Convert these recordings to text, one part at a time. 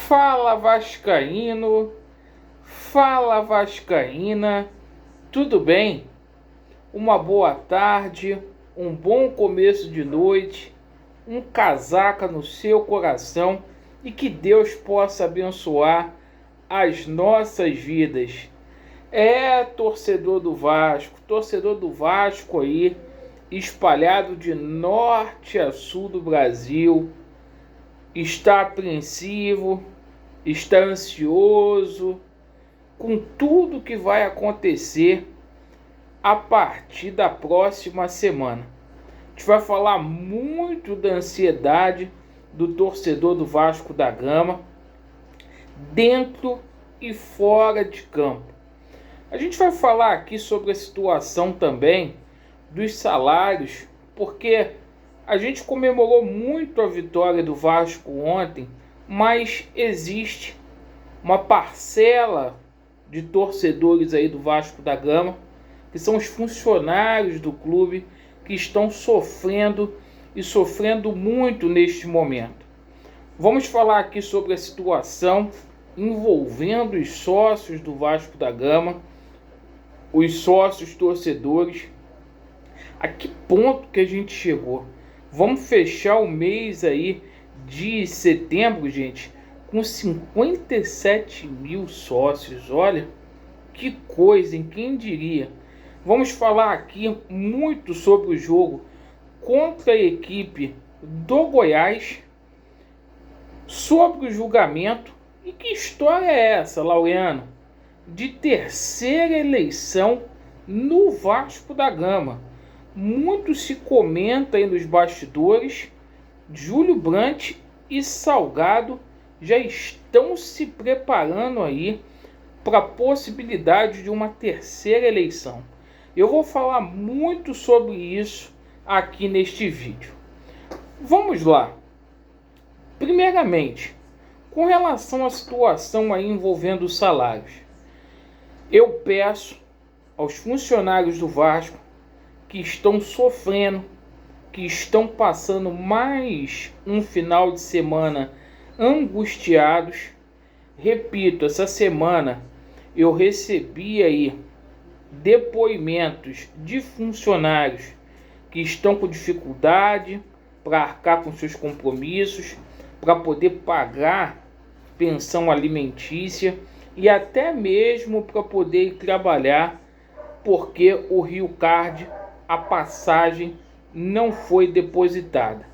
Fala Vascaíno, fala Vascaína, tudo bem? Uma boa tarde, um bom começo de noite, um casaca no seu coração e que Deus possa abençoar as nossas vidas. Torcedor do Vasco aí, espalhado de norte a sul do Brasil, está apreensivo, está ansioso com tudo que vai acontecer a partir da próxima semana. A gente vai falar muito da ansiedade do torcedor do Vasco da Gama, dentro e fora de campo. A gente vai falar aqui sobre a situação também dos salários, porque a gente comemorou muito a vitória do Vasco ontem, mas existe uma parcela de torcedores aí do Vasco da Gama, que são os funcionários do clube, que estão sofrendo e sofrendo muito neste momento. Vamos falar aqui sobre a situação envolvendo os sócios do Vasco da Gama, os sócios torcedores. A que ponto que a gente chegou? Vamos fechar o mês aí de setembro, gente, com 57 mil sócios. Olha, que coisa, hein? Quem diria? Vamos falar aqui muito sobre o jogo contra a equipe do Goiás, sobre o julgamento. E que história é essa, Laureano? De terceira eleição no Vasco da Gama. Muito se comenta aí nos bastidores. Júlio Brandt e Salgado já estão se preparando aí para a possibilidade de uma terceira eleição. Eu vou falar muito sobre isso aqui neste vídeo. Vamos lá. Primeiramente, com relação à situação aí envolvendo os salários, eu peço aos funcionários do Vasco que estão sofrendo, que estão passando mais um final de semana angustiados. Repito, essa semana eu recebi aí depoimentos de funcionários que estão com dificuldade para arcar com seus compromissos, para poder pagar pensão alimentícia e até mesmo para poder ir trabalhar, porque o Rio Card, a passagem não foi depositada.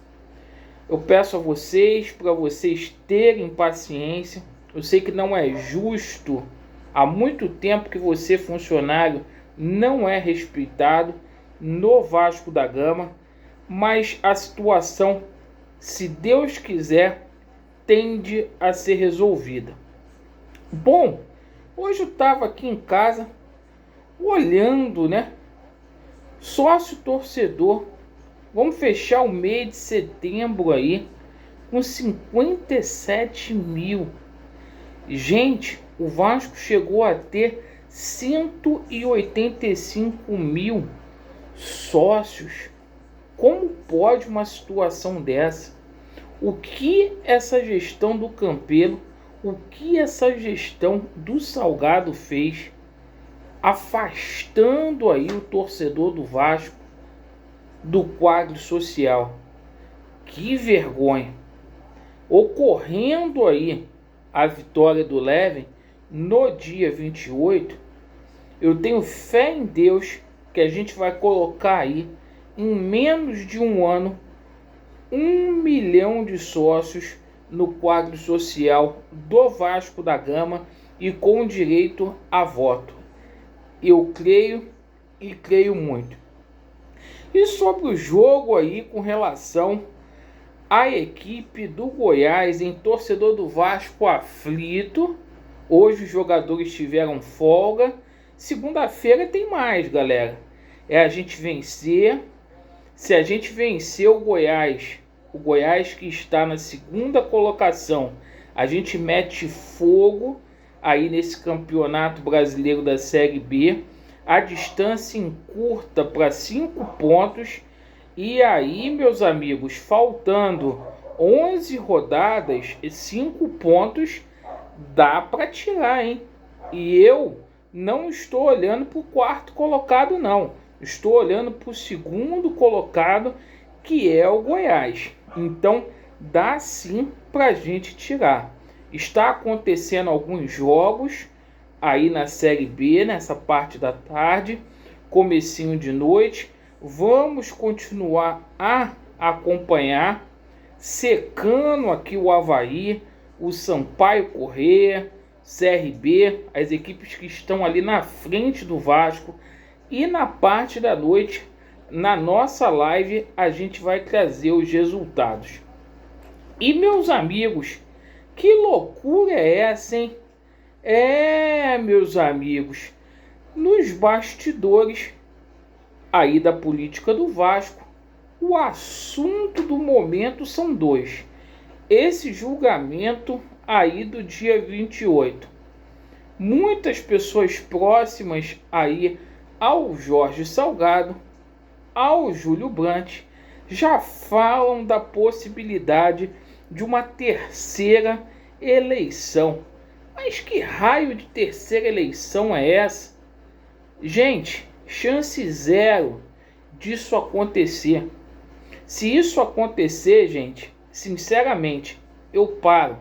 Eu peço a vocês, para vocês terem paciência. Eu sei que não é justo, há muito tempo que você, funcionário, não é respeitado no Vasco da Gama, mas a situação, se Deus quiser, tende a ser resolvida. Bom, hoje eu estava aqui em casa olhando, sócio torcedor, vamos fechar o mês de setembro aí com 57 mil. Gente, o Vasco chegou a ter 185 mil sócios. Como pode uma situação dessa? O que essa gestão do Campelo, o que essa gestão do Salgado fez, afastando aí o torcedor do Vasco do quadro social? Que vergonha! Ocorrendo aí a vitória do Leven no dia 28, eu tenho fé em Deus que a gente vai colocar aí em menos de um ano 1 milhão de sócios no quadro social do Vasco da Gama e com direito a voto. Eu creio e creio muito. E sobre o jogo aí com relação à equipe do Goiás, em torcedor do Vasco aflito. Hoje os jogadores tiveram folga. Segunda-feira tem mais, galera. É a gente vencer. Se a gente vencer o Goiás que está na segunda colocação, a gente mete fogo aí nesse campeonato brasileiro da Série B. A distância encurta para 5 pontos. E aí, meus amigos, faltando 11 rodadas e 5 pontos dá para tirar, hein? E eu não estou olhando para o quarto colocado, não. Estou olhando para o segundo colocado, que é o Goiás. Então, dá sim para a gente tirar. Está acontecendo alguns jogos aí na Série B, nessa parte da tarde, comecinho de noite. Vamos continuar a acompanhar, secando aqui o Avaí, o Sampaio Corrêa, CRB, as equipes que estão ali na frente do Vasco. E na parte da noite, na nossa live, a gente vai trazer os resultados. E meus amigos, que loucura é essa, hein? Meus amigos, nos bastidores aí da política do Vasco, o assunto do momento são dois. Esse julgamento aí do dia 28. Muitas pessoas próximas aí ao Jorge Salgado, ao Júlio Brandt, já falam da possibilidade de uma terceira eleição. Mas que raio de terceira eleição é essa? Gente, chance zero disso acontecer. Se isso acontecer, gente, sinceramente, eu paro.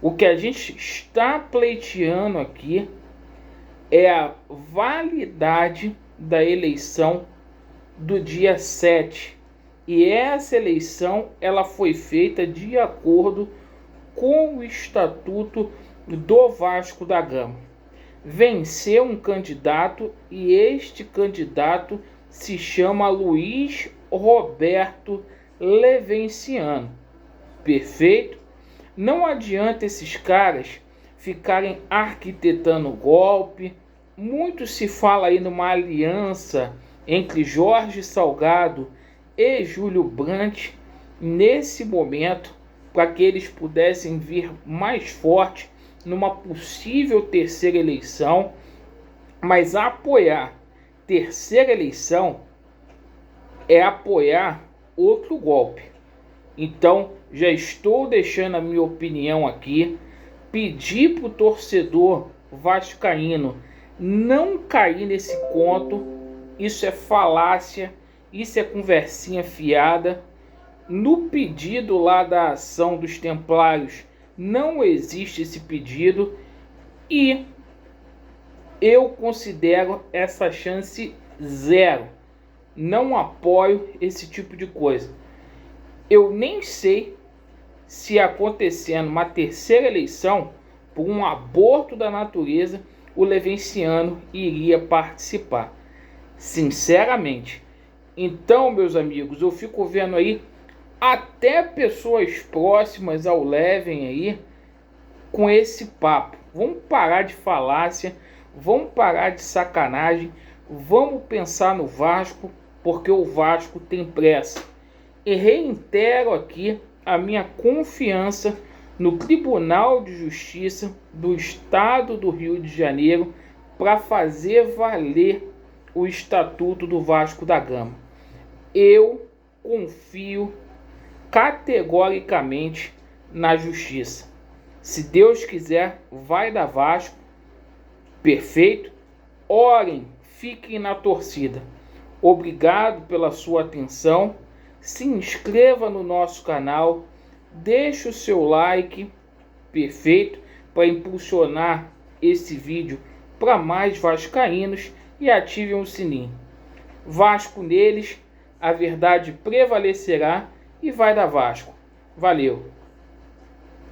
O que a gente está pleiteando aqui é a validade da eleição do dia 7. E essa eleição ela foi feita de acordo com o Estatuto do Vasco da Gama. Venceu um candidato e este candidato se chama Luiz Roberto Levenciano. Perfeito? Não adianta esses caras ficarem arquitetando golpe. Muito se fala aí numa aliança entre Jorge Salgado e Júlio Brandt nesse momento, para que eles pudessem vir mais forte numa possível terceira eleição. Mas apoiar terceira eleição é apoiar outro golpe. Então, já estou deixando a minha opinião aqui. Pedir para o torcedor vascaíno não cair nesse conto. Isso é falácia, isso é conversinha fiada. No pedido lá da ação dos Templários não existe esse pedido e eu considero essa chance zero. Não apoio esse tipo de coisa. Eu nem sei se acontecendo uma terceira eleição por um aborto da natureza, o Levenciano iria participar. Sinceramente. Então, meus amigos, eu fico vendo aí até pessoas próximas ao Leven aí com esse papo. Vamos parar de falácia, vamos parar de sacanagem, vamos pensar no Vasco, porque o Vasco tem pressa. E reitero aqui a minha confiança no Tribunal de Justiça do Estado do Rio de Janeiro para fazer valer o Estatuto do Vasco da Gama. Eu confio categoricamente na Justiça. Se Deus quiser, vai dar Vasco. Perfeito? Orem, fiquem na torcida. Obrigado pela sua atenção. Se inscreva no nosso canal, deixe o seu like, perfeito, para impulsionar esse vídeo para mais vascaínos e ativem o sininho. Vasco neles, a verdade prevalecerá e vai dar Vasco. Valeu!